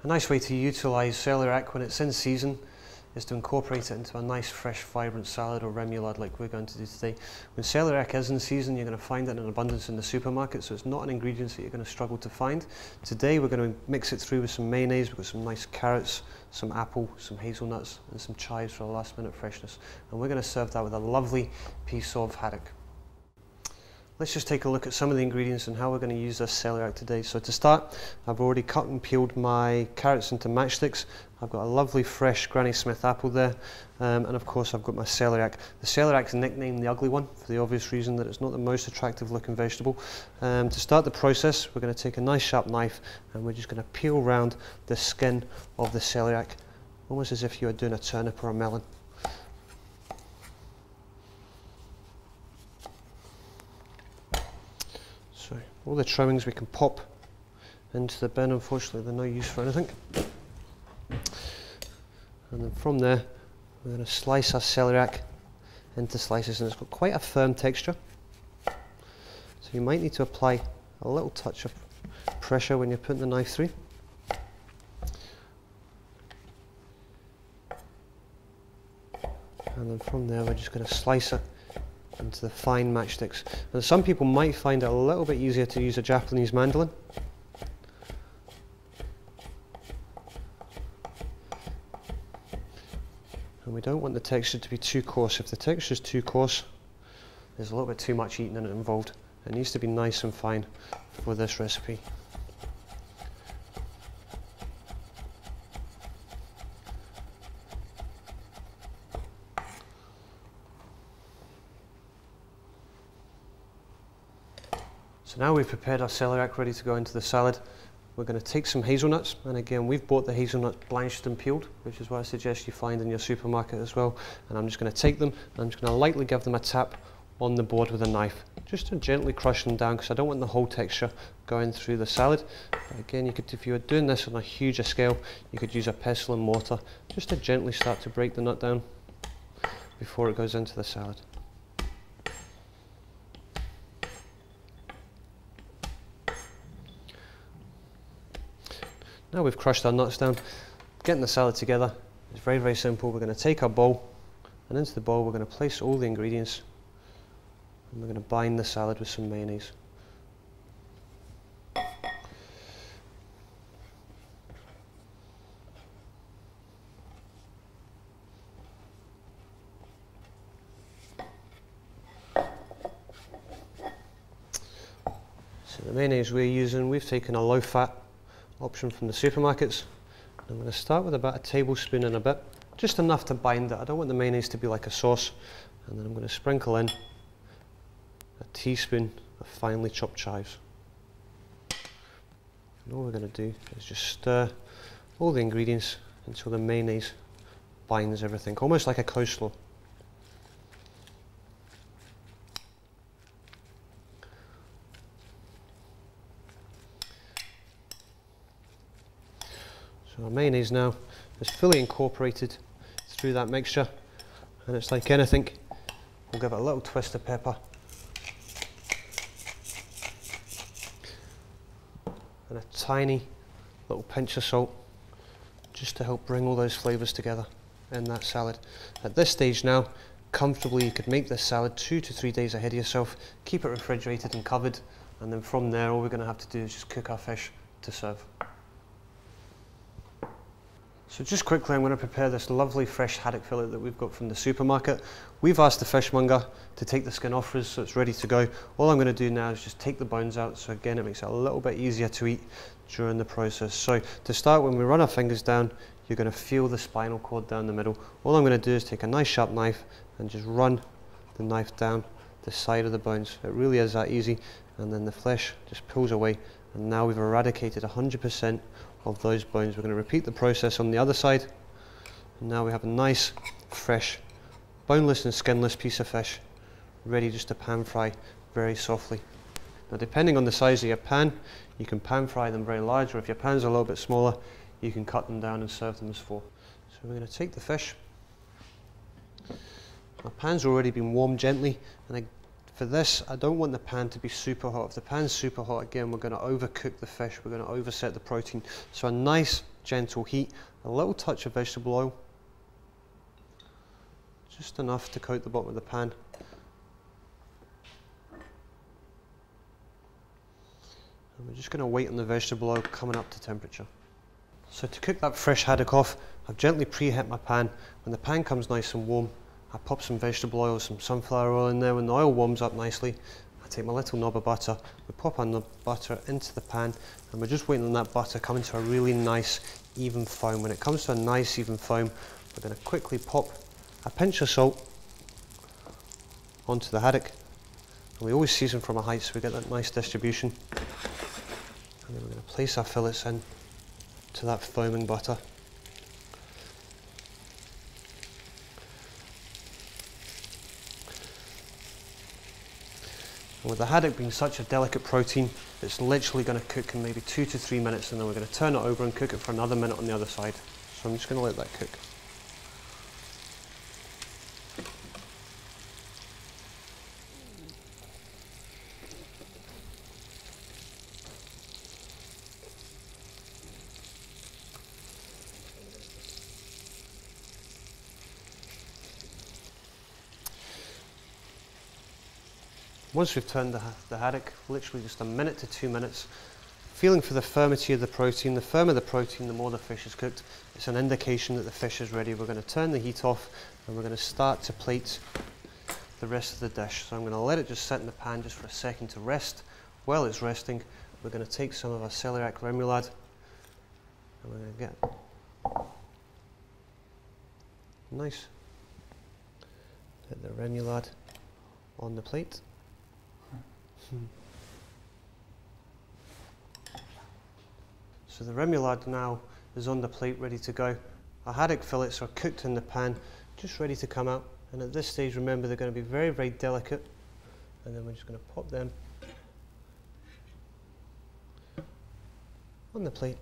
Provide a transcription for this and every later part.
A nice way to utilise celery when it's in season is to incorporate it into a nice fresh vibrant salad or remoulade like we're going to do today. When celery is in season, you're going to find it in abundance in the supermarket, so it's not an ingredient that you're going to struggle to find. Today we're going to mix it through with some mayonnaise. We've got some nice carrots, some apple, some hazelnuts and some chives for a last minute freshness, and we're going to serve that with a lovely piece of haddock. Let's just take a look at some of the ingredients and how we're going to use this celery today. So to start, I've already cut and peeled my carrots into matchsticks. I've got a lovely fresh Granny Smith apple there, and of course I've got my celery. The celery is nicknamed the ugly one for the obvious reason that it's not the most attractive looking vegetable. To start the process, we're going to take a nice sharp knife and we're just going to peel around the skin of the celery, almost as if you were doing a turnip or a melon. So all the trimmings we can pop into the bin. Unfortunately they're no use for anything. And then from there we're going to slice our celery into slices, and it's got quite a firm texture, so you might need to apply a little touch of pressure when you're putting the knife through. And then from there we're just going to slice it into the fine matchsticks. And some people might find it a little bit easier to use a Japanese mandolin. And we don't want the texture to be too coarse. If the texture is too coarse, there's a little bit too much eating in it involved. It needs to be nice and fine for this recipe. So now we've prepared our celery ready to go into the salad. We're going to take some hazelnuts, and again we've bought the hazelnuts blanched and peeled, which is what I suggest you find in your supermarket as well. And I'm just going to take them and I'm just going to lightly give them a tap on the board with a knife, just to gently crush them down, because I don't want the whole texture going through the salad. But again, you could, if you were doing this on a huger scale, you could use a pestle and mortar just to gently start to break the nut down before it goes into the salad. Now we've crushed our nuts down, getting the salad together is very, very simple. We're going to take our bowl, and into the bowl we're going to place all the ingredients, and we're going to bind the salad with some mayonnaise. So the mayonnaise we're using, we've taken a low fat option from the supermarkets. I'm going to start with about a tablespoon and a bit, just enough to bind it. I don't want the mayonnaise to be like a sauce. And then I'm going to sprinkle in a teaspoon of finely chopped chives. And all we're going to do is just stir all the ingredients until the mayonnaise binds everything, almost like a coleslaw. So our mayonnaise now is fully incorporated through that mixture, and it's like anything, we'll give it a little twist of pepper and a tiny little pinch of salt, just to help bring all those flavours together in that salad. At this stage now, comfortably you could make this salad 2 to 3 days ahead of yourself, keep it refrigerated and covered, and then from there all we're going to have to do is just cook our fish to serve. So just quickly, I'm going to prepare this lovely fresh haddock fillet that we've got from the supermarket. We've asked the fishmonger to take the skin off for us, so it's ready to go. All I'm going to do now is just take the bones out, so again it makes it a little bit easier to eat during the process. So to start, when we run our fingers down, you're going to feel the spinal cord down the middle. All I'm going to do is take a nice sharp knife and just run the knife down the side of the bones. It really is that easy, and then the flesh just pulls away, and now we've eradicated 100% of those bones. We're going to repeat the process on the other side, and now we have a nice fresh boneless and skinless piece of fish ready just to pan fry very softly. Now depending on the size of your pan, you can pan fry them very large, or if your pan's a little bit smaller, you can cut them down and serve them as four. So we're going to take the fish. Our pan's already been warmed gently, and for this, I don't want the pan to be super hot. If the pan's super hot, again, we're going to overcook the fish, we're going to overset the protein. So a nice gentle heat, a little touch of vegetable oil, just enough to coat the bottom of the pan. And we're just going to wait on the vegetable oil coming up to temperature. So to cook that fresh haddock off, I've gently preheat my pan. When the pan comes nice and warm, I pop some vegetable oil, some sunflower oil in there. When the oil warms up nicely, I take my little knob of butter, we pop on the butter into the pan, and we're just waiting on that butter coming to a really nice even foam. When it comes to a nice even foam, we're going to quickly pop a pinch of salt onto the haddock. And we always season from a height so we get that nice distribution. And then we're going to place our fillets in to that foaming butter. And with the haddock being such a delicate protein, it's literally going to cook in maybe 2 to 3 minutes, and then we're going to turn it over and cook it for another minute on the other side. So I'm just going to let that cook. Once we've turned the haddock, literally just a minute to 2 minutes, feeling for the firmity of the protein. The firmer the protein, the more the fish is cooked. It's an indication that the fish is ready. We're going to turn the heat off and we're going to start to plate the rest of the dish. So I'm going to let it just sit in the pan just for a second to rest. While it's resting, we're going to take some of our celiac remoulade and we're going to get nice the remoulade on the plate. So the remoulade now is on the plate, ready to go. Our haddock fillets are cooked in the pan, just ready to come out. And at this stage, remember, they're going to be very, very delicate. And then we're just going to pop them on the plate.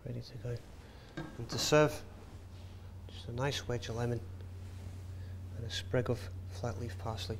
Ready to go. And to serve, just a nice wedge of lemon and a sprig of flat leaf parsley.